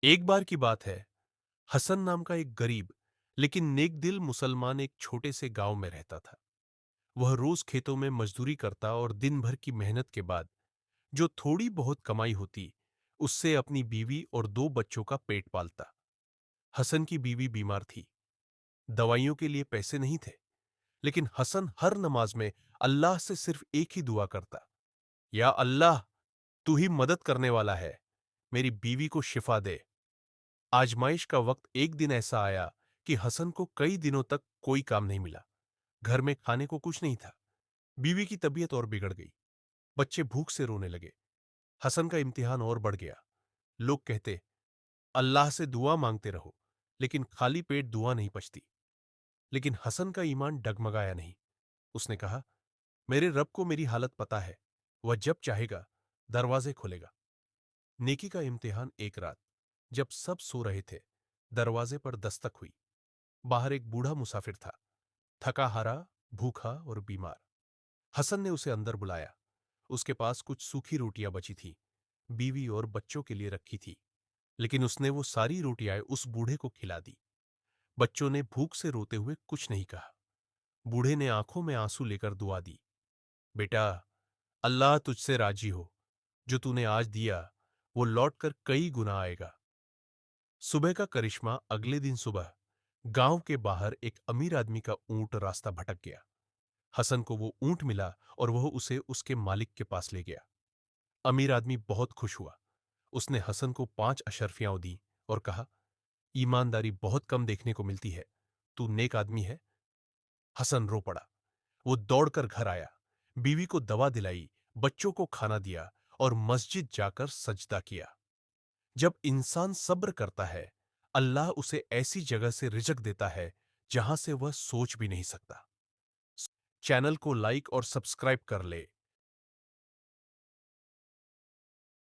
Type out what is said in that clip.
एक बार की बात है, हसन नाम का एक गरीब लेकिन नेक दिल मुसलमान एक छोटे से गांव में रहता था। वह रोज खेतों में मजदूरी करता और दिन भर की मेहनत के बाद जो थोड़ी बहुत कमाई होती, उससे अपनी बीवी और दो बच्चों का पेट पालता। हसन की बीवी बीमार थी, दवाइयों के लिए पैसे नहीं थे, लेकिन हसन हर नमाज में अल्लाह से सिर्फ एक ही दुआ करता, या अल्लाह, तू ही मदद करने वाला है, मेरी बीवी को शिफा दे। आजमाइश का वक्त एक दिन ऐसा आया कि हसन को कई दिनों तक कोई काम नहीं मिला। घर में खाने को कुछ नहीं था। बीवी की तबीयत और बिगड़ गई। बच्चे भूख से रोने लगे। हसन का इम्तिहान और बढ़ गया। लोग कहते, अल्लाह से दुआ मांगते रहो, लेकिन खाली पेट दुआ नहीं पचती। लेकिन हसन का ईमान डगमगाया नहीं। उसने कहा, मेरे रब को मेरी हालत पता है, वह जब चाहेगा दरवाजे खोलेगा। नेकी का इम्तिहान एक रात, जब सब सो रहे थे, दरवाजे पर दस्तक हुई। बाहर एक बूढ़ा मुसाफिर था, थका हारा, भूखा और बीमार। हसन ने उसे अंदर बुलाया। उसके पास कुछ सूखी रोटियां बची थीं, बीवी और बच्चों के लिए रखी थी, लेकिन उसने वो सारी रोटियां उस बूढ़े को खिला दी। बच्चों ने भूख से रोते हुए कुछ नहीं कहा। बूढ़े ने आंखों में आंसू लेकर दुआ दी, बेटा, अल्लाह तुझसे राजी हो। जो तूने आज दिया, वो लौटकर कई गुना आएगा। सुबह का करिश्मा अगले दिन सुबह गांव के बाहर एक अमीर आदमी का ऊंट रास्ता भटक गया। हसन को वो ऊंट मिला और वह उसे उसके मालिक के पास ले गया। अमीर आदमी बहुत खुश हुआ। उसने हसन को 5 अशर्फियां दी और कहा, ईमानदारी बहुत कम देखने को मिलती है, तू नेक आदमी है। हसन रो पड़ा। वो दौड़कर घर आया, बीवी को दवा दिलाई, बच्चों को खाना दिया और मस्जिद जाकर सजदा किया। जब इंसान सब्र करता है, अल्लाह उसे ऐसी जगह से रिज़्क देता है जहां से वह सोच भी नहीं सकता। चैनल को लाइक और सब्सक्राइब कर ले